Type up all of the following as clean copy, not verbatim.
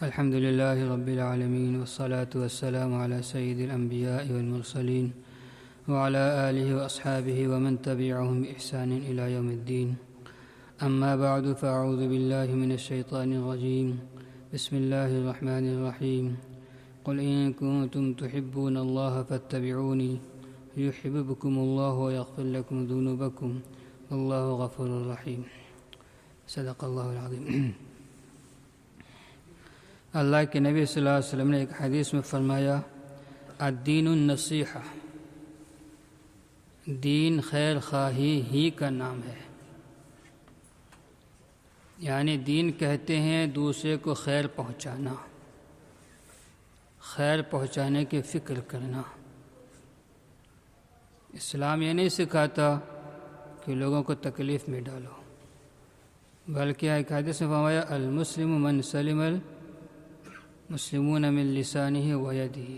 الحمد لله رب العالمين والصلاة والسلام على سيد الأنبياء والمرسلين وعلى آله وأصحابه ومن تبعهم بإحسان إلى يوم الدين. أما بعد فأعوذ بالله من الشيطان الرجيم. بسم الله الرحمن الرحيم. قل إن كنتم تحبون الله فاتبعوني يحببكم الله ويغفر لكم ذنوبكم والله غفور رحيم. صدق اللہ العظیم. اللہ کے نبی صلی اللہ علیہ وسلم نے ایک حدیث میں فرمایا الدین النصیحہ، دین خیر خواہی ہی کا نام ہے. یعنی دین کہتے ہیں دوسرے کو خیر پہنچانا، خیر پہنچانے کی فکر کرنا. اسلام یہ نہیں سکھاتا کہ لوگوں کو تکلیف میں ڈالو، بلکہ ایک حدیث میں فرمایا المسلم من سلم المسلمون من لسانه ويده.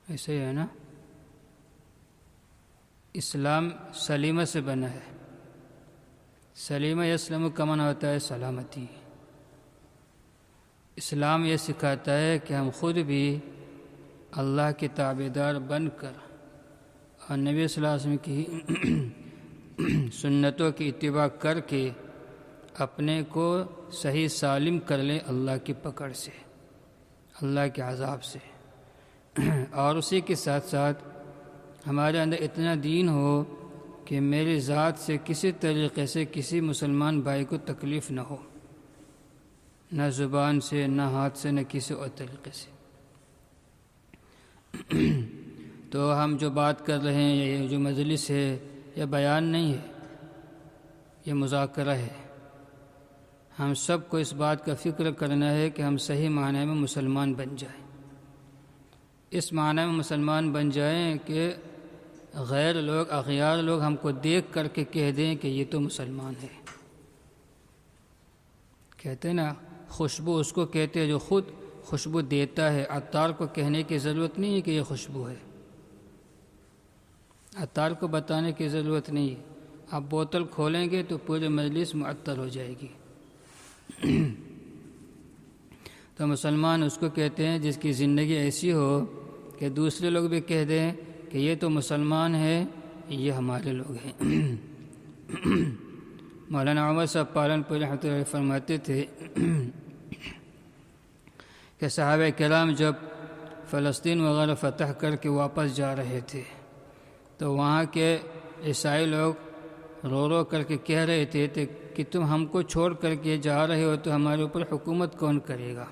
ایسے ہی ہے نا، اسلام سلیمہ سے بنا ہے. سلیمہ یسلم کا معنی ہوتا ہے سلامتی. اسلام یہ سکھاتا ہے کہ ہم خود بھی اللہ کے تابعدار بن کر اور نبی صلی اللہ علیہ وسلم کی سنتوں کی اتباع کر کے اپنے کو صحیح سالم کر لیں اللہ کی پکڑ سے، اللہ کے عذاب سے. اور اسی کے ساتھ ساتھ ہمارے اندر اتنا دین ہو کہ میری ذات سے کسی طریقے سے کسی مسلمان بھائی کو تکلیف نہ ہو، نہ زبان سے، نہ ہاتھ سے، نہ کسی اور طریقے سے. تو ہم جو بات کر رہے ہیں، یہ جو مجلس ہے، یہ بیان نہیں ہے، یہ مذاکرہ ہے. ہم سب کو اس بات کا فکر کرنا ہے کہ ہم صحیح معنی میں مسلمان بن جائیں. اس معنی میں مسلمان بن جائیں کہ غیر لوگ، اغیار لوگ ہم کو دیکھ کر کے کہہ دیں کہ یہ تو مسلمان ہے. کہتے ہیں نا، خوشبو اس کو کہتے ہیں جو خود خوشبو دیتا ہے. عطار کو کہنے کی ضرورت نہیں ہے کہ یہ خوشبو ہے، عطار کو بتانے کی ضرورت نہیں ہے. آپ بوتل کھولیں گے تو پورے مجلس معطر ہو جائے گی. تو مسلمان اس کو کہتے ہیں جس کی زندگی ایسی ہو کہ دوسرے لوگ بھی کہہ دیں کہ یہ تو مسلمان ہے، یہ ہمارے لوگ ہیں. مولانا عمر صاحب پالن پور رحمۃ اللہ علیہ فرماتے تھے کہ صحابہ کرام جب فلسطین وغیرہ فتح کر کے واپس جا رہے تھے تو وہاں کے عیسائی لوگ رو رو کر کے کہہ رہے تھے کہ تم ہم کو چھوڑ کر کے جا رہے ہو تو ہمارے اوپر حکومت کون کرے گا؟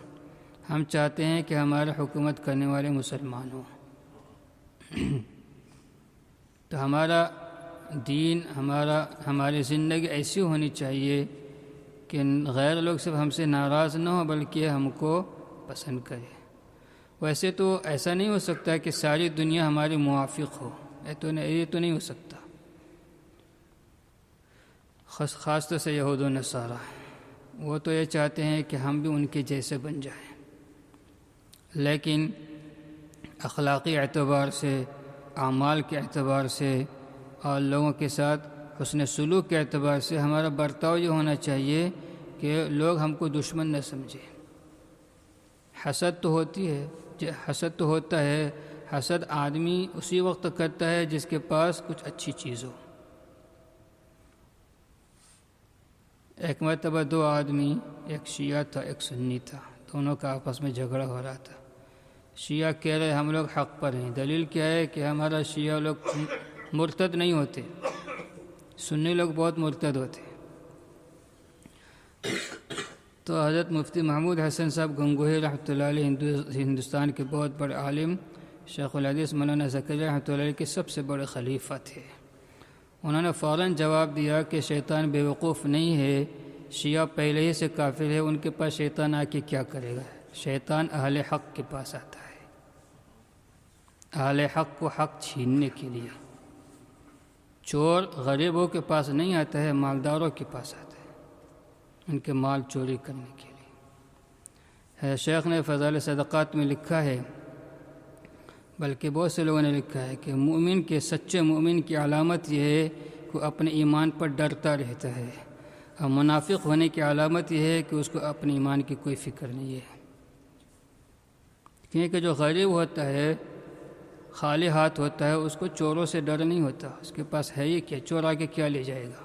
ہم چاہتے ہیں کہ ہمارا حکومت کرنے والے مسلمان ہوں. تو ہمارا دین، ہماری زندگی ایسی ہونی چاہیے کہ غیر لوگ صرف ہم سے ناراض نہ ہو بلکہ ہم کو پسند کرے. ویسے تو ایسا نہیں ہو سکتا کہ ساری دنیا ہماری موافق ہو، یہ تو نہیں ہو سکتا. خاص طور سے یہود و نصارہ، وہ تو یہ چاہتے ہیں کہ ہم بھی ان کے جیسے بن جائیں. لیکن اخلاقی اعتبار سے، اعمال کے اعتبار سے اور لوگوں کے ساتھ حسن سلوک کے اعتبار سے ہمارا برتاؤ یہ ہونا چاہیے کہ لوگ ہم کو دشمن نہ سمجھیں. حسد تو ہوتا ہے. حسد آدمی اسی وقت کرتا ہے جس کے پاس کچھ اچھی چیز ہو. ایک مرتبہ دو آدمی، ایک شیعہ تھا ایک سنی تھا، دونوں کا آپس میں جھگڑا ہو رہا تھا. شیعہ کہہ رہے ہم لوگ حق پر ہیں. دلیل کیا ہے کہ ہمارا شیعہ لوگ مرتد نہیں ہوتے، سنی لوگ بہت مرتد ہوتے. تو حضرت مفتی محمود حسن صاحب گنگوہی رحمۃ اللہ علیہ ہندوستان کے بہت بڑے عالم، شیخ الحدیث مولانا زکریا رحمۃ اللہ علیہ کے سب سے بڑے خلیفہ تھے. انہوں نے فوراً جواب دیا کہ شیطان بے وقوف نہیں ہے، شیعہ پہلے ہی سے کافر ہے، ان کے پاس شیطان آ کے کیا کرے گا؟ شیطان اہل حق کے پاس آتا ہے، اہل حق کو حق چھیننے کے لیے. چور غریبوں کے پاس نہیں آتا ہے، مالداروں کے پاس آتا ہے، ان کے مال چوری کرنے کے لیے. شیخ نے فضائل صدقات میں لکھا ہے، بلکہ بہت سے لوگوں نے لکھا ہے کہ سچے مومن کی علامت یہ ہے کہ وہ اپنے ایمان پر ڈرتا رہتا ہے اور منافق ہونے کی علامت یہ ہے کہ اس کو اپنے ایمان کی کوئی فکر نہیں ہے، کیونکہ جو غریب ہوتا ہے، خالی ہاتھ ہوتا ہے، اس کو چوروں سے ڈر نہیں ہوتا، اس کے پاس ہے ہی کیا، چور آ کے کیا لے جائے گا۔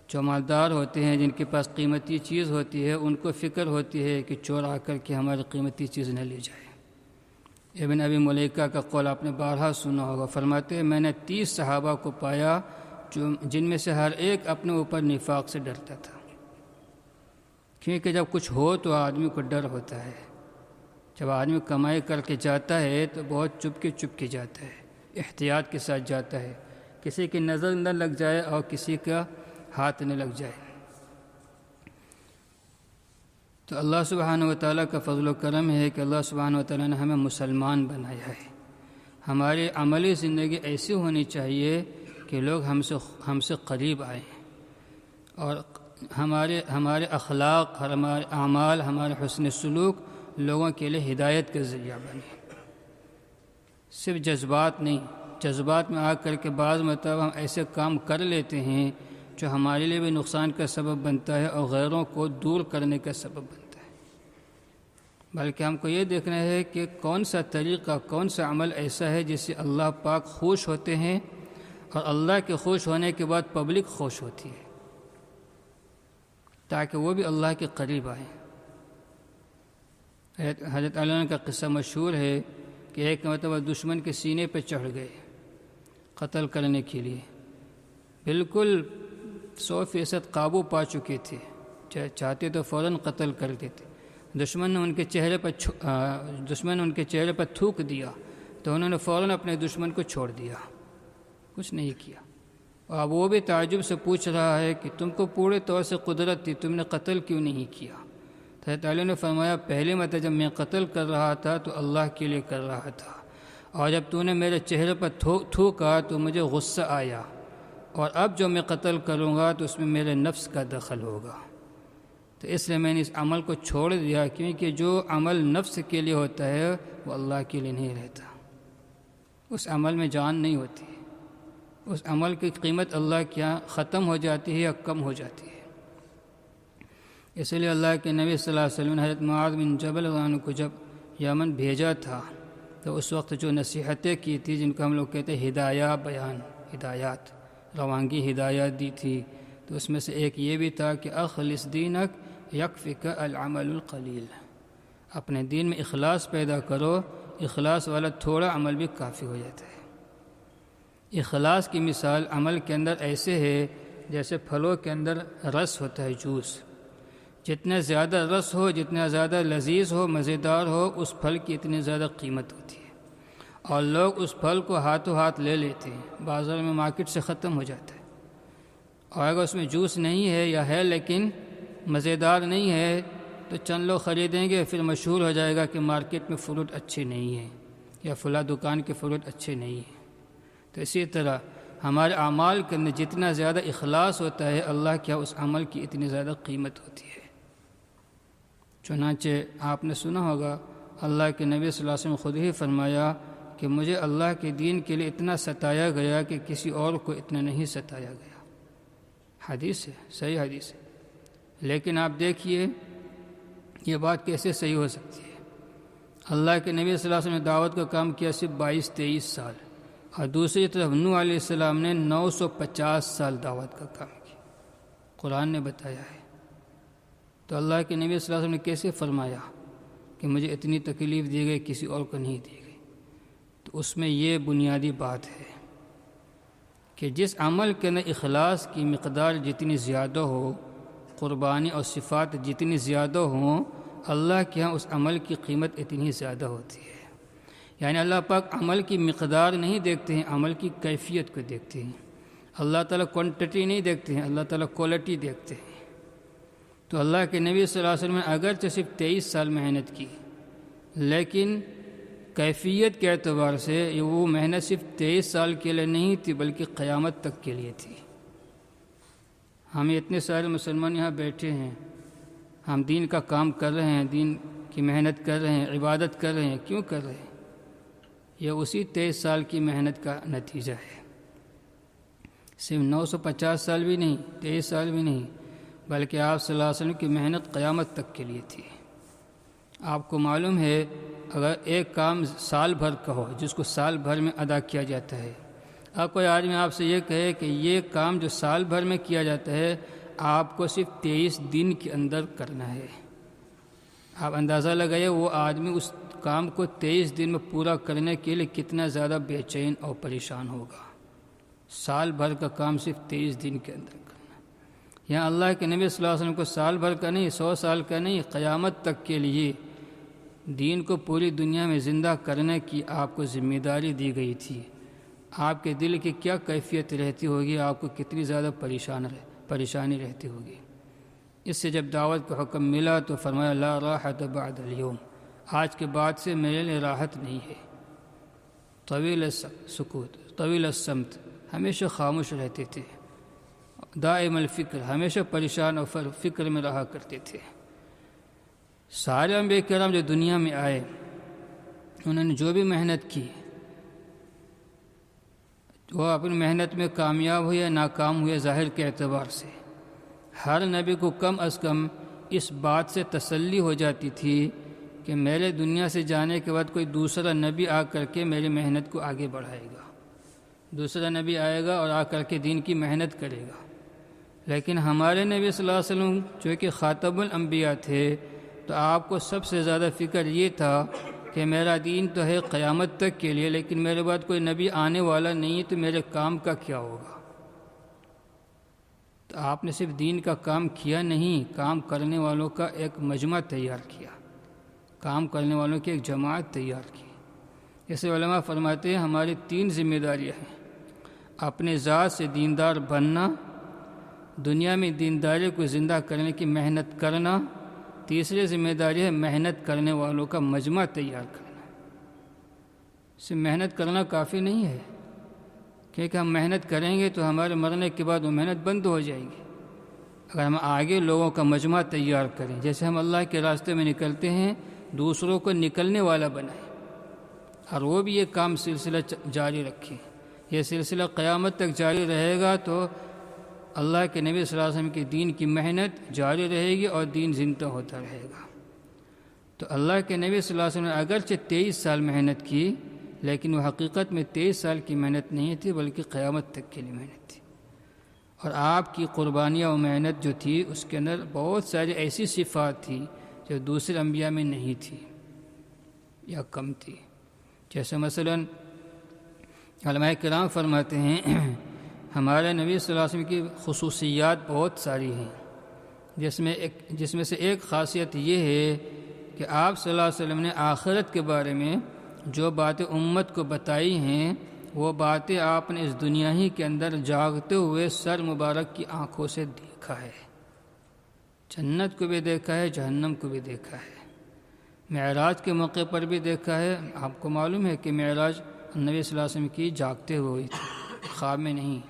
جو مالدار ہوتے ہیں، جن کے پاس قیمتی چیز ہوتی ہے، ان کو فکر ہوتی ہے کہ چور آ کر کے ہماری قیمتی چیز نہ لے جائے۔ ابن ابی ملیکہ کا قول آپ نے بارہا سنا ہوگا، فرماتے ہیں میں نے 30 صحابہ کو پایا جن میں سے ہر ایک اپنے اوپر نفاق سے ڈرتا تھا، کیونکہ جب کچھ ہو تو آدمی کو ڈر ہوتا ہے۔ جب آدمی کمائی کر کے جاتا ہے تو بہت چپ کے جاتا ہے، احتیاط کے ساتھ جاتا ہے، کسی کی نظر نہ لگ جائے اور کسی کا ہاتھ نہ لگ جائے۔ تو اللہ سبحانہ وتعالیٰ کا فضل و کرم ہے کہ اللہ سبحانہ وتعالیٰ نے ہمیں مسلمان بنایا ہے۔ ہماری عملی زندگی ایسی ہونی چاہیے کہ لوگ ہم سے قریب آئیں، اور ہمارے اخلاق، ہمارے اعمال، ہمارے حسن سلوک لوگوں کے لیے ہدایت کا ذریعہ بنے، صرف جذبات نہیں۔ جذبات میں آ کر کے بعض مرتبہ ہم ایسے کام کر لیتے ہیں جو ہمارے لیے بھی نقصان کا سبب بنتا ہے اور غیروں کو دور کرنے کا سبب بنتا ہے، بلکہ ہم کو یہ دیکھنا ہے کہ کون سا طریقہ، کون سا عمل ایسا ہے جس سے اللہ پاک خوش ہوتے ہیں اور اللہ کے خوش ہونے کے بعد پبلک خوش ہوتی ہے، تاکہ وہ بھی اللہ کے قریب آئیں۔ حضرت علی کا قصہ مشہور ہے کہ ایک مرتبہ دشمن کے سینے پہ چڑھ گئے قتل کرنے کے لیے، بالکل 100% قابو پا چکے تھے، چاہتے تو فوراً قتل کر دیتے۔ دشمن نے ان کے چہرے پر تھوک دیا تو انہوں نے فوراً اپنے دشمن کو چھوڑ دیا، کچھ نہیں کیا۔ اور اب وہ بھی تعجب سے پوچھ رہا ہے کہ تم کو پورے طور سے قدرت تھی، تم نے قتل کیوں نہیں کیا؟ حضرت علی نے فرمایا پہلے مرتبہ جب میں قتل کر رہا تھا تو اللہ کے لیے کر رہا تھا، اور جب تو نے میرے چہرے پر تھوکا تو مجھے غصہ آیا، اور اب جو میں قتل کروں گا تو اس میں میرے نفس کا دخل ہوگا، تو اس لیے میں نے اس عمل کو چھوڑ دیا، کیونکہ جو عمل نفس کے لیے ہوتا ہے وہ اللہ کے لیے نہیں رہتا، اس عمل میں جان نہیں ہوتی، اس عمل کی قیمت اللہ کے یہاں ختم ہو جاتی ہے یا کم ہو جاتی ہے۔ اس لیے اللہ کے نبی صلی اللہ علیہ وسلم نے حضرت معاذ بن جبل رضی اللہ عنہ کو جب یمن بھیجا تھا تو اس وقت جو نصیحتیں کی تھی، جن کو ہم لوگ کہتے ہیں ہدایات، روانگی ہدایات دی تھی، تو اس میں سے ایک یہ بھی تھا کہ اخلص دینک یکفک العمل القلیل، اپنے دین میں اخلاص پیدا کرو، اخلاص والا تھوڑا عمل بھی کافی ہو جاتا ہے۔ اخلاص کی مثال عمل کے اندر ایسے ہے جیسے پھلوں کے اندر رس ہوتا ہے، جوس، جتنا زیادہ رس ہو، جتنا زیادہ لذیذ ہو، مزیدار ہو، اس پھل کی اتنی زیادہ قیمت ہوتی ہے، اور لوگ اس پھل کو ہاتھوں ہاتھ لے لیتے ہیں، بازار میں مارکیٹ سے ختم ہو جاتا ہے، اور اگر اس میں جوس نہیں ہے یا ہے لیکن مزیدار نہیں ہے تو چند لوگ خریدیں گے، پھر مشہور ہو جائے گا کہ مارکیٹ میں فروٹ اچھے نہیں ہیں یا فلاں دکان کے فروٹ اچھے نہیں ہیں۔ تو اسی طرح ہمارے اعمال کے اندر جتنا زیادہ اخلاص ہوتا ہے، اللہ کیا اس عمل کی اتنی زیادہ قیمت ہوتی ہے۔ چنانچہ آپ نے سنا ہوگا اللہ کے نبی صلی اللہ علیہ وسلم خود ہی فرمایا کہ مجھے اللہ کے دین کے لیے اتنا ستایا گیا کہ کسی اور کو اتنا نہیں ستایا گیا، حدیث ہے، صحیح حدیث ہے۔ لیکن آپ دیکھیے یہ بات کیسے صحیح ہو سکتی ہے؟ اللہ کے نبی صلی اللہ علیہ وسلم نے دعوت کا کام کیا صرف 22-23 سال، اور دوسری طرف نوح علیہ السلام نے 950 سال دعوت کا کام کیا، قرآن نے بتایا ہے۔ تو اللہ کے نبی صلی اللہ علیہ وسلم نے کیسے فرمایا کہ مجھے اتنی تکلیف دی گئی، کسی اور کو نہیں دی گئی؟ تو اس میں یہ بنیادی بات ہے کہ جس عمل کے اندر اخلاص کی مقدار جتنی زیادہ ہو، قربانی اور صفات جتنی زیادہ ہوں، اللہ کے ہاں اس عمل کی قیمت اتنی زیادہ ہوتی ہے۔ یعنی اللہ پاک عمل کی مقدار نہیں دیکھتے ہیں، عمل کی کیفیت کو دیکھتے ہیں۔ اللہ تعالیٰ کوانٹٹی نہیں دیکھتے ہیں، اللہ تعالیٰ کوالٹی دیکھتے ہیں۔ تو اللہ کے نبی صلی اللہ علیہ وسلم نے اگرچہ صرف 23 سال محنت کی، لیکن کیفیت کے اعتبار سے وہ محنت صرف 23 سال کے لیے نہیں تھی بلکہ قیامت تک کے لیے تھی۔ ہم اتنے سارے مسلمان یہاں بیٹھے ہیں، ہم دین کا کام کر رہے ہیں، دین کی محنت کر رہے ہیں، عبادت کر رہے ہیں، کیوں کر رہے ہیں؟ یہ اسی 23 سال کی محنت کا نتیجہ ہے، صرف 950 سال بھی نہیں، 23 سال بھی نہیں، بلکہ آپ صلی اللہ علیہ وسلم کی محنت قیامت تک کے لیے تھی۔ آپ کو معلوم ہے اگر ایک کام سال بھر کا ہو جس کو سال بھر میں ادا کیا جاتا ہے، اب کوئی آدمی آپ سے یہ کہے کہ یہ کام جو سال بھر میں کیا جاتا ہے آپ کو صرف 23 دن کے اندر کرنا ہے، آپ اندازہ لگائیے وہ آدمی اس کام کو 23 دن میں پورا کرنے کے لیے کتنا زیادہ بے چین اور پریشان ہوگا۔ سال بھر کا کام صرف 23 دن کے اندر کرنا، یہاں اللہ کے نبی صلی اللہ علیہ وسلم کو سال بھر کا نہیں، 100 سال کا نہیں، قیامت تک کے لیے دین کو پوری دنیا میں زندہ کرنے کی آپ کو ذمہ داری دی گئی تھی۔ آپ کے دل کی کیا کیفیت رہتی ہوگی، آپ کو کتنی زیادہ پریشانی رہتی ہوگی۔ اس سے جب دعوت کا حکم ملا تو فرمایا لا راحت بعد اليوم، آج کے بعد سے میرے لیے راحت نہیں ہے۔ طویل سکوت، طویل الصمت، ہمیشہ خاموش رہتے تھے، دائم الفکر، ہمیشہ پریشان اور فکر میں رہا کرتے تھے۔ سارے انبیاء کرام جو دنیا میں آئے انہوں نے جو بھی محنت کی وہ اپنی محنت میں کامیاب ہوئے یا ناکام ہوئے ظاہر کے اعتبار سے، ہر نبی کو کم از کم اس بات سے تسلی ہو جاتی تھی کہ میرے دنیا سے جانے کے بعد کوئی دوسرا نبی آ کر کے میری محنت کو آگے بڑھائے گا، دوسرا نبی آئے گا اور آ کر کے دین کی محنت کرے گا۔ لیکن ہمارے نبی صلی اللہ علیہ وسلم جو کہ خاتم الانبیاء تھے تو آپ کو سب سے زیادہ فکر یہ تھا کہ میرا دین تو ہے قیامت تک کے لیے، لیکن میرے بعد کوئی نبی آنے والا نہیں ہے تو میرے کام کا کیا ہوگا۔ تو آپ نے صرف دین کا کام کیا نہیں، کام کرنے والوں کا ایک مجمع تیار کیا، کام کرنے والوں کی ایک جماعت تیار کی۔ جیسے علماء فرماتے ہیں ہماری 3 ذمہ داریاں ہیں: اپنے ذات سے دیندار بننا، دنیا میں دینداری کو زندہ کرنے کی محنت کرنا، تیسری ذمہ داری ہے محنت کرنے والوں کا مجمع تیار کرنا۔ صرف محنت کرنا کافی نہیں ہے، کیونکہ ہم محنت کریں گے تو ہمارے مرنے کے بعد وہ محنت بند ہو جائے گی۔ اگر ہم آگے لوگوں کا مجمع تیار کریں، جیسے ہم اللہ کے راستے میں نکلتے ہیں، دوسروں کو نکلنے والا بنائیں اور وہ بھی یہ کام سلسلہ جاری رکھیں، یہ سلسلہ قیامت تک جاری رہے گا تو اللہ کے نبی صلی اللہ علیہ وسلم کی دین کی محنت جاری رہے گی اور دین زندہ ہوتا رہے گا۔ تو اللہ کے نبی صلی اللہ علیہ وسلم نے اگرچہ 23 سال محنت کی، لیکن وہ حقیقت میں 23 سال کی محنت نہیں تھی بلکہ قیامت تک کے لیے محنت تھی۔ اور آپ کی قربانیاں و محنت جو تھی اس کے اندر بہت ساری ایسی صفات تھی جو دوسرے انبیاء میں نہیں تھی یا کم تھی۔ جیسے مثلاً علماء کرام فرماتے ہیں ہمارے نبی صلی اللہ علیہ وسلم کی خصوصیات بہت ساری ہیں، جس میں سے ایک خاصیت یہ ہے کہ آپ صلی اللہ علیہ وسلم نے آخرت کے بارے میں جو باتیں امت کو بتائی ہیں وہ باتیں آپ نے اس دنیا ہی کے اندر جاگتے ہوئے سر مبارک کی آنکھوں سے دیکھا ہے، جنت کو بھی دیکھا ہے، جہنم کو بھی دیکھا ہے، معراج کے موقع پر بھی دیکھا ہے۔ آپ کو معلوم ہے کہ معراج نبی صلی اللہ علیہ وسلم کی جاگتے ہوئی تھی، خواب میں نہیں۔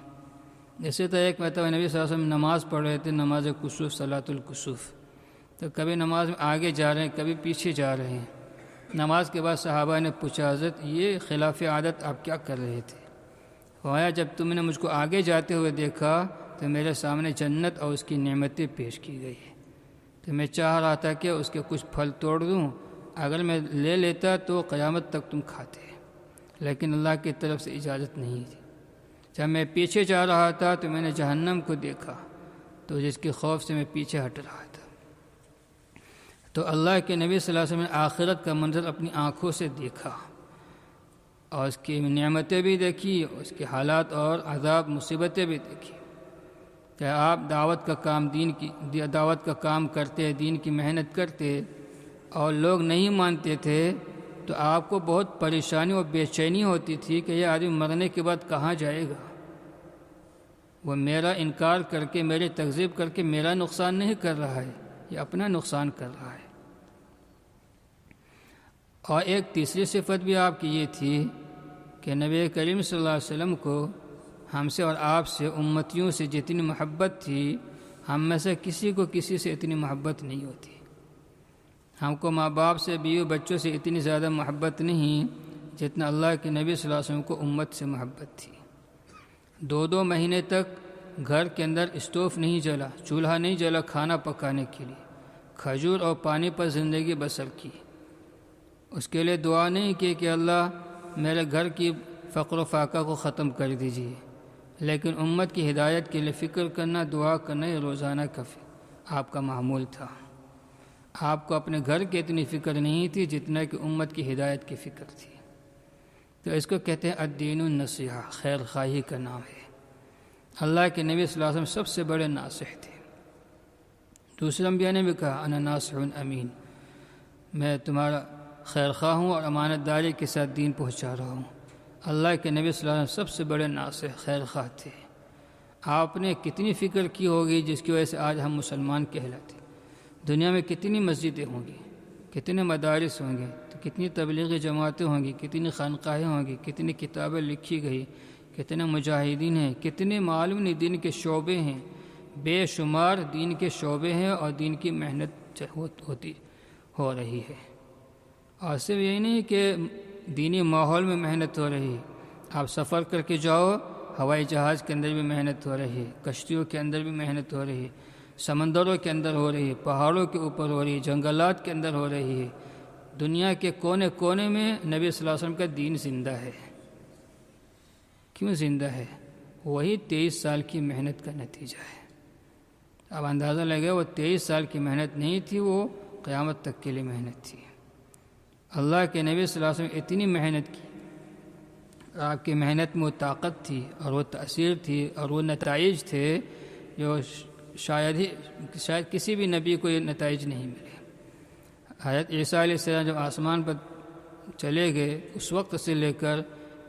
جیسے تو ایک مرتبہ نبی صلی اللہ علیہ وسلم نماز پڑھ رہے تھے، نماز کسوف، صلاۃ الکسوف، تو کبھی نماز میں آگے جا رہے ہیں کبھی پیچھے جا رہے ہیں۔ نماز کے بعد صحابہ نے پوچھا حضرت یہ خلاف عادت آپ کیا کر رہے تھے؟ فرمایا جب تم نے مجھ کو آگے جاتے ہوئے دیکھا تو میرے سامنے جنت اور اس کی نعمتیں پیش کی گئی ہے، تو میں چاہ رہا تھا کہ اس کے کچھ پھل توڑ دوں، اگر میں لے لیتا تو قیامت تک تم کھاتے، لیکن اللہ کی طرف سے اجازت نہیں تھی۔ جب میں پیچھے جا رہا تھا تو میں نے جہنم کو دیکھا، تو جس کے خوف سے میں پیچھے ہٹ رہا تھا۔ تو اللہ کے نبی صلی اللہ علیہ وسلم نے آخرت کا منظر اپنی آنکھوں سے دیکھا اور اس کی نعمتیں بھی دیکھی، اس کے حالات اور عذاب مصیبتیں بھی دیکھی کہ آپ دعوت کا کام کرتے، دین کی محنت کرتے اور لوگ نہیں مانتے تھے تو آپ کو بہت پریشانی اور بے چینی ہوتی تھی کہ یہ آدمی مرنے کے بعد کہاں جائے گا، وہ میرا انکار کر کے، میری تکذیب کر کے میرا نقصان نہیں کر رہا ہے، یہ اپنا نقصان کر رہا ہے۔ اور ایک تیسری صفت بھی آپ کی یہ تھی کہ نبی کریم صلی اللہ علیہ وسلم کو ہم سے اور آپ سے، امتیوں سے جتنی محبت تھی، ہم میں سے کسی کو کسی سے اتنی محبت نہیں ہوتی۔ ہم کو ماں باپ سے، بیوی بچوں سے اتنی زیادہ محبت نہیں جتنا اللہ کے نبی صلی اللہ علیہ وسلم کو امت سے محبت تھی۔ 2 مہینے تک گھر کے اندر اسٹوف نہیں جلا، چولہا نہیں جلا کھانا پکانے کے لیے، کھجور اور پانی پر زندگی بسر کی۔ اس کے لیے دعا نہیں کی کہ اللہ میرے گھر کی فقر و فاقہ کو ختم کر دیجیے، لیکن امت کی ہدایت کے لیے فکر کرنا، دعا کرنا یہ روزانہ کا آپ کا معمول تھا۔ آپ کو اپنے گھر کی اتنی فکر نہیں تھی جتنا کہ امت کی ہدایت کی فکر تھی۔ تو اس کو کہتے ہیں الدین النصیحہ، خیر خواہی کا نام ہے۔ اللہ کے نبی صلی اللہ علیہ وسلم سب سے بڑے ناصح تھے۔ دوسرے انبیاء نے بھی کہا انا ناصح امین، میں تمہارا خیر خواہ ہوں اور امانت داری کے ساتھ دین پہنچا رہا ہوں۔ اللہ کے نبی صلی اللہ علیہ وسلم سب سے بڑے ناصح خیر خواہ تھے۔ آپ نے کتنی فکر کی ہوگی جس کی وجہ سے آج ہم مسلمان کہلاتے۔ دنیا میں کتنی مسجدیں ہوں گی، کتنے مدارس ہوں گے، کتنی تبلیغی جماعتیں ہوں گی، کتنی خانقاہیں ہوں گی، کتنی کتابیں لکھی گئی، کتنے مجاہدین ہیں، کتنے معلوم نہیں دین کے شعبے ہیں، بے شمار دین کے شعبے ہیں اور دین کی محنت ہو رہی ہے۔ اور صرف یہی نہیں کہ دینی ماحول میں محنت ہو رہی ہے، آپ سفر کر کے جاؤ، ہوائی جہاز کے اندر بھی محنت ہو رہی ہے، کشتیوں کے اندر بھی محنت ہو رہی ہے، سمندروں کے اندر ہو رہی ہے، پہاڑوں کے اوپر ہو رہی ہے، جنگلات کے اندر ہو رہی ہے۔ دنیا کے کونے کونے میں نبی صلی اللہ علیہ وسلم کا دین زندہ ہے۔ کیوں زندہ ہے؟ وہی 23 سال کی محنت کا نتیجہ ہے۔ اب اندازہ لگے وہ 23 سال کی محنت نہیں تھی، وہ قیامت تک کے لیے محنت تھی۔ اللہ کے نبی صلی اللہ علیہ وسلم اتنی محنت کی، آپ کی محنت میں وہ طاقت تھی اور وہ تأثیر تھی اور وہ نتائج تھے جو شاید کسی بھی نبی کو یہ نتائج نہیں ملے۔ حضرت عیسیٰ علیہ السلام جب آسمان پر چلے گئے، اس وقت سے لے کر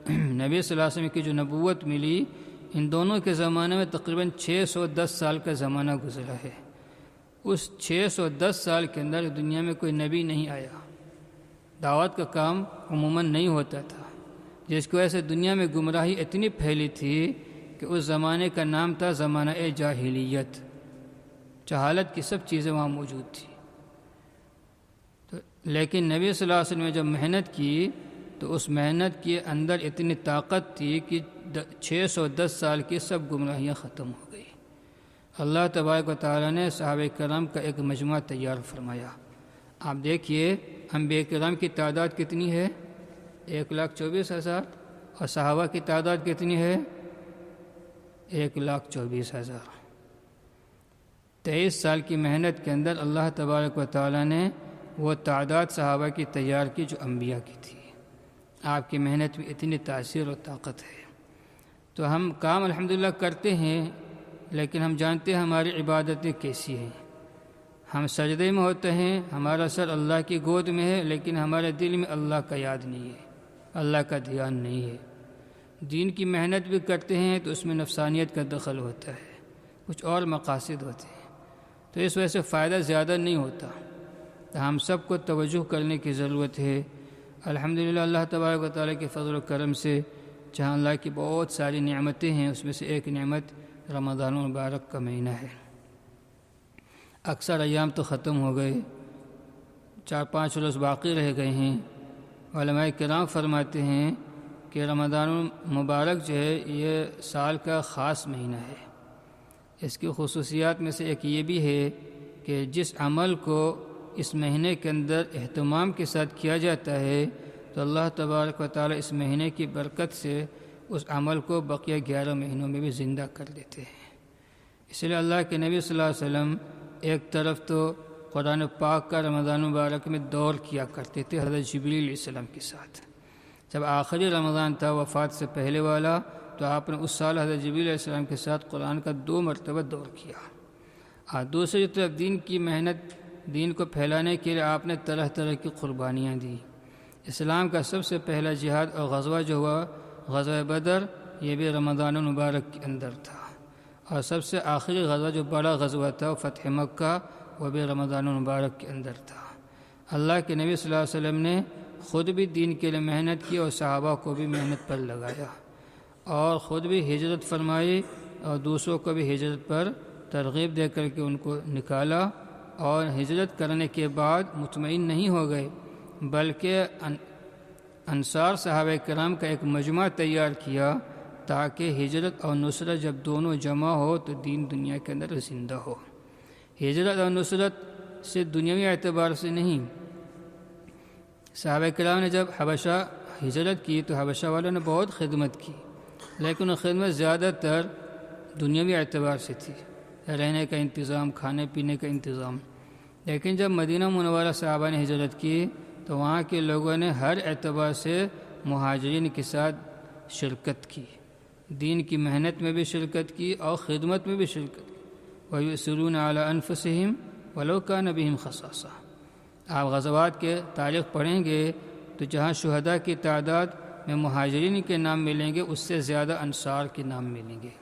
نبی صلی اللہ علیہ وسلم کی جو نبوت ملی، ان دونوں کے زمانے میں تقریباً 610 سال کا زمانہ گزرا ہے۔ اس 610 سال کے اندر دنیا میں کوئی نبی نہیں آیا، دعوت کا کام عموماً نہیں ہوتا تھا، جس کی وجہ سے دنیا میں گمراہی اتنی پھیلی تھی کہ اس زمانے کا نام تھا زمانہ جاہلیت۔ جہالت کی سب چیزیں وہاں موجود تھیں۔ لیکن نبی صلی اللہ علیہ وسلم نے جب محنت کی تو اس محنت کے اندر اتنی طاقت تھی کہ 610 سال کی سب گمراہیاں ختم ہو گئی۔ اللہ تبارک و تعالیٰ نے صحابہ کرام کا ایک مجموعہ تیار فرمایا۔ آپ دیکھیے انبیاء کرام کی تعداد کتنی ہے، 1,24,000، اور صحابہ کی تعداد کتنی ہے، 1,24,000۔ 23 سال کی محنت کے اندر اللہ تبارک و تعالیٰ نے وہ تعداد صحابہ کی تیار کی جو انبیاء کی تھی۔ آپ کی محنت میں اتنی تاثیر و طاقت ہے۔ تو ہم کام الحمدللہ کرتے ہیں، لیکن ہم جانتے ہیں ہماری عبادتیں کیسی ہیں۔ ہم سجدے میں ہوتے ہیں، ہمارا سر اللہ کی گود میں ہے، لیکن ہمارے دل میں اللہ کا یاد نہیں ہے، اللہ کا دھیان نہیں ہے۔ دین کی محنت بھی کرتے ہیں تو اس میں نفسانیت کا دخل ہوتا ہے، کچھ اور مقاصد ہوتے ہیں، تو اس وجہ سے فائدہ زیادہ نہیں ہوتا۔ تو ہم سب کو توجہ کرنے کی ضرورت ہے۔ الحمدللہ اللہ تبارک و تعالیٰ کے فضل و کرم سے جہاں اللہ کی بہت ساری نعمتیں ہیں، اس میں سے ایک نعمت رمضان المبارک کا مہینہ ہے۔ اکثر ایام تو ختم ہو گئے، 4-5 روز باقی رہ گئے ہیں۔ علماء کرام فرماتے ہیں کہ رمضان المبارک جو ہے یہ سال کا خاص مہینہ ہے۔ اس کی خصوصیات میں سے ایک یہ بھی ہے کہ جس عمل کو اس مہینے کے اندر اہتمام کے ساتھ کیا جاتا ہے تو اللہ تبارک و تعالیٰ اس مہینے کی برکت سے اس عمل کو بقیہ 11 مہینوں میں بھی زندہ کر دیتے ہیں۔ اس لیے اللہ کے نبی صلی اللہ علیہ وسلم ایک طرف تو قرآن پاک کا رمضان مبارک میں دور کیا کرتے تھے حضرت جبریل علیہ السلام کے ساتھ۔ جب آخری رمضان تھا وفات سے پہلے والا، تو آپ نے اس سال حضرت جبریل علیہ السلام کے ساتھ قرآن کا 2 مرتبہ دور کیا۔ اور دوسری طرف دین کی محنت، دین کو پھیلانے کے لیے آپ نے طرح طرح کی قربانیاں دی۔ اسلام کا سب سے پہلا جہاد اور غزوہ جو ہوا، غزوہ بدر، یہ بھی رمضان المبارک کے اندر تھا، اور سب سے آخری غزوہ جو بڑا غزوہ تھا فتح مکہ، وہ بھی رمضان المبارک کے اندر تھا۔ اللہ کے نبی صلی اللہ علیہ وسلم نے خود بھی دین کے لیے محنت کی اور صحابہ کو بھی محنت پر لگایا، اور خود بھی ہجرت فرمائی اور دوسروں کو بھی ہجرت پر ترغیب دے کر کے ان کو نکالا۔ اور ہجرت کرنے کے بعد مطمئن نہیں ہو گئے، بلکہ انصار صحابہ کرام کا ایک مجمع تیار کیا تاکہ ہجرت اور نصرت جب دونوں جمع ہو تو دین دنیا کے اندر زندہ ہو۔ ہجرت اور نصرت سے دنیاوی اعتبار سے نہیں۔ صحابہ کرام نے جب حبشہ ہجرت کی تو حبشہ والوں نے بہت خدمت کی، لیکن وہ خدمت زیادہ تر دنیاوی اعتبار سے تھی، رہنے کا انتظام، کھانے پینے کا انتظام۔ لیکن جب مدینہ منورہ صحابہ نے ہجرت کی تو وہاں کے لوگوں نے ہر اعتبار سے مہاجرین کے ساتھ شرکت کی، دین کی محنت میں بھی شرکت کی اور خدمت میں بھی شرکت کی۔ وَيُؤْثِرُونَ عَلَىٰ أَنفُسِهِمْ وَلَوْ كَانَ بِهِمْ خَصَاصَةٌ۔ آپ غزوات کے تاریخ پڑھیں گے تو جہاں شہداء کی تعداد میں مہاجرین کے نام ملیں گے اس سے زیادہ انصار کے نام ملیں گے۔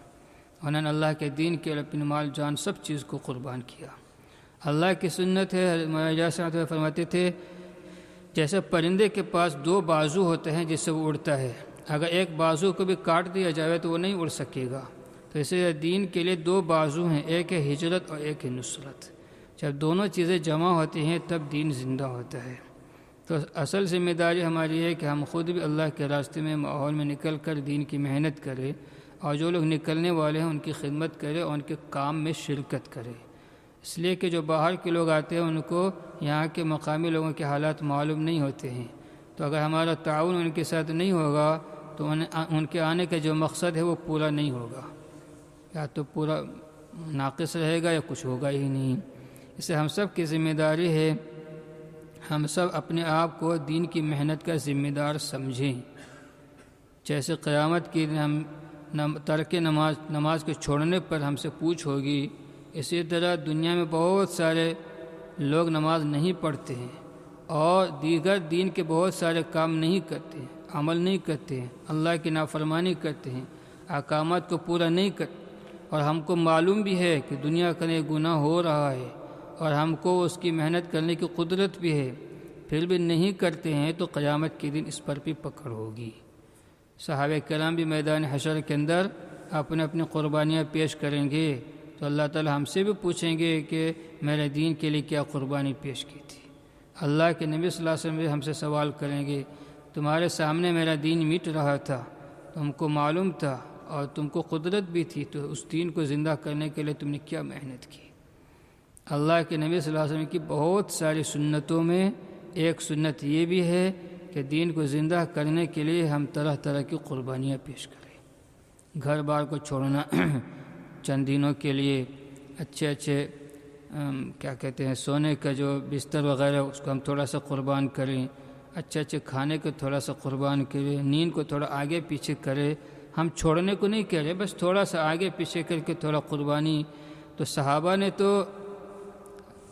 انہوں نے اللہ کے دین کے اپنے مال جان سب چیز کو قربان کیا۔ اللہ کی سنت ہے، حضرت فرماتے تھے جیسے پرندے کے پاس دو بازو ہوتے ہیں جس سے وہ اڑتا ہے، اگر ایک بازو کو بھی کاٹ دیا جائے تو وہ نہیں اڑ سکے گا، تو اسے دین کے لیے دو بازو ہیں، ایک ہے ہجرت اور ایک ہے نصرت۔ جب دونوں چیزیں جمع ہوتی ہیں تب دین زندہ ہوتا ہے۔ تو اصل ذمہ داری ہماری ہے کہ ہم خود بھی اللہ کے راستے میں ماحول میں نکل کر دین کی محنت کریں، اور جو لوگ نکلنے والے ہیں ان کی خدمت کریں اور ان کے کام میں شرکت کریں۔ اس لیے کہ جو باہر کے لوگ آتے ہیں ان کو یہاں کے مقامی لوگوں کے حالات معلوم نہیں ہوتے ہیں، تو اگر ہمارا تعاون ان کے ساتھ نہیں ہوگا تو ان کے آنے کا جو مقصد ہے وہ پورا نہیں ہوگا، یا تو پورا ناقص رہے گا یا کچھ ہوگا ہی نہیں۔ اس سے ہم سب کی ذمہ داری ہے، ہم سب اپنے آپ کو دین کی محنت کا ذمہ دار سمجھیں۔ جیسے قیامت کے دن ہم ترک نماز کے چھوڑنے پر ہم سے پوچھ ہوگی، اسی طرح دنیا میں بہت سارے لوگ نماز نہیں پڑھتے ہیں اور دیگر دین کے بہت سارے کام نہیں کرتے ہیں، عمل نہیں کرتے ہیں، اللہ کی نافرمانی کرتے ہیں، احکامات کو پورا نہیں کرتے، اور ہم کو معلوم بھی ہے کہ دنیا کا یہ گناہ ہو رہا ہے اور ہم کو اس کی محنت کرنے کی قدرت بھی ہے، پھر بھی نہیں کرتے ہیں تو قیامت کے دن اس پر بھی پکڑ ہوگی۔ صحابہ کرام بھی میدان حشر کے اندر اپنے اپنی قربانیاں پیش کریں گے تو اللہ تعالی ہم سے بھی پوچھیں گے کہ میرے دین کے لیے کیا قربانی پیش کی تھی۔ اللہ کے نبی صلی اللہ علیہ وسلم بھی ہم سے سوال کریں گے، تمہارے سامنے میرا دین مٹ رہا تھا، تم کو معلوم تھا اور تم کو قدرت بھی تھی، تو اس دین کو زندہ کرنے کے لیے تم نے کیا محنت کی۔ اللہ کے نبی صلی اللہ علیہ وسلم کی بہت ساری سنتوں میں ایک سنت یہ بھی ہے کہ دین کو زندہ کرنے کے لیے ہم طرح طرح کی قربانیاں پیش کریں۔ گھر بار کو چھوڑنا، چند دنوں کے لیے اچھے کیا کہتے ہیں سونے کا جو بستر وغیرہ اس کو ہم تھوڑا سا قربان کریں، اچھے کھانے کو تھوڑا سا قربان کریں، نیند کو تھوڑا آگے پیچھے کریں۔ ہم چھوڑنے کو نہیں کہہ رہے، بس تھوڑا سا آگے پیچھے کر کے تھوڑا قربانی۔ تو صحابہ نے تو،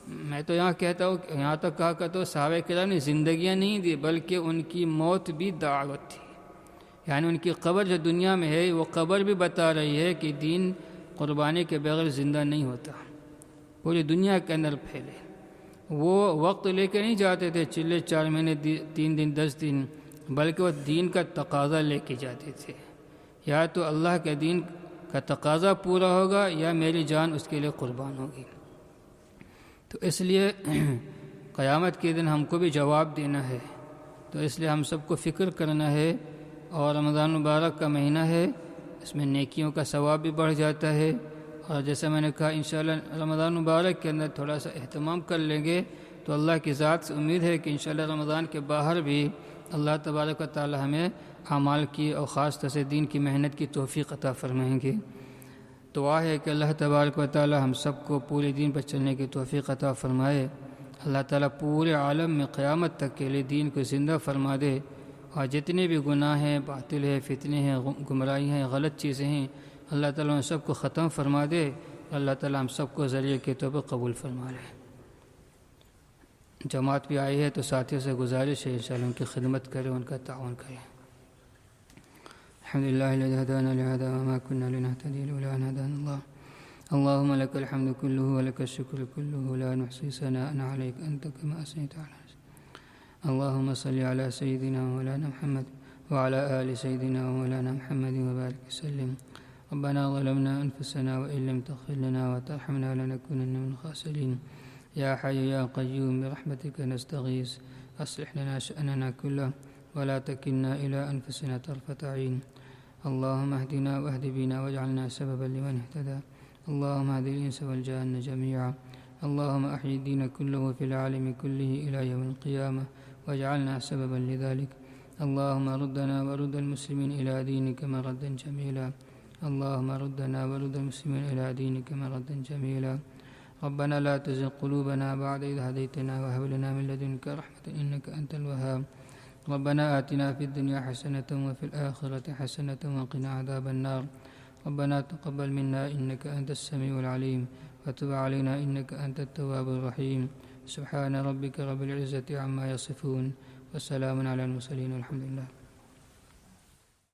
میں تو یہاں کہتا ہوں، یہاں تک کہا کہ تو صحابہ کرام نے زندگیاں نہیں دی بلکہ ان کی موت بھی دعوت تھی، یعنی ان کی قبر جو دنیا میں ہے وہ قبر بھی بتا رہی ہے کہ دین قربانی کے بغیر زندہ نہیں ہوتا، پوری دنیا کے اندر پھیلے۔ وہ وقت لے کے نہیں جاتے تھے چلے 4 مہینے 3 دن 10 دن، بلکہ وہ دین کا تقاضا لے کے جاتے تھے، یا تو اللہ کے دین کا تقاضا پورا ہوگا یا میری جان اس کے لیے قربان ہوگی۔ تو اس لیے قیامت کے دن ہم کو بھی جواب دینا ہے، تو اس لیے ہم سب کو فکر کرنا ہے۔ اور رمضان مبارک کا مہینہ ہے، اس میں نیکیوں کا ثواب بھی بڑھ جاتا ہے، اور جیسا میں نے کہا انشاءاللہ رمضان مبارک کے اندر تھوڑا سا اہتمام کر لیں گے تو اللہ کی ذات سے امید ہے کہ انشاءاللہ رمضان کے باہر بھی اللہ تبارک و تعالی ہمیں اعمال کی اور خاص طور سے دین کی محنت کی توفیق عطا فرمائیں گے۔ دعا ہے کہ اللہ تبارک و تعالی ہم سب کو پورے دین پر چلنے کی توفیق عطا فرمائے۔ اللہ تعالی پورے عالم میں قیامت تک کے لیے دین کو زندہ فرما دے، اور جتنے بھی گناہ ہیں، باطل ہے، فتنے ہیں، گمراہی ہیں، غلط چیزیں ہیں، اللہ تعالیٰ ان سب کو ختم فرما دے۔ اللہ تعالیٰ ہم سب کو ذریعے کے طور پر قبول فرما لے۔ جماعت بھی آئی ہے تو ساتھیوں سے گزارش ہے انشاءاللہ ان کی خدمت کریں، ان کا تعاون کریں۔ الحمدللہ الذی ہدانا لہذا وما كنا لنهتدی لولا ان هدانا الله اللهم لك الحمد كله ولك الشكر كله لا نحصي ثناء عليك أنت كما أثنيت على نفسك اللهم صل على سيدنا مولانا محمد وعلى آل سيدنا مولانا محمد وبارك وسلم ربنا ظلمنا أنفسنا وإن لم تغفر لنا وترحمنا لنكونن من الخاسرين يا حي يا قيوم برحمتك نستغيث أصلح لنا شأننا كله ولا تكلنا إلى أنفسنا طرفة عين اللهم اهدنا واهد بنا واجعلنا سببا لمن اهتدى. اللهم اهد الإنس والجان جميعا. اللهم أحيي الدين كله في العالم كله إلى يوم القيامة واجعلنا سببا لذلك. اللهم ردنا ورد المسلمين إلى دينك مردا جميلا. اللهم ردنا ورد المسلمين إلى دينك مردا جميلا. ربنا لا تزغ قلوبنا بعد إذ هديتنا وهب لنا من لدنك رحمة إنك أنت الوهاب. ربنا آتنا في الدنيا حسنة وفي الآخرة حسنة وقنا عذاب النار. ربنا تقبل منا إنك أنت السميع العليم وتب علينا إنك أنت التواب الرحيم. سبحان ربك رب العزة عما يصفون وسلام على المرسلين والحمد لله.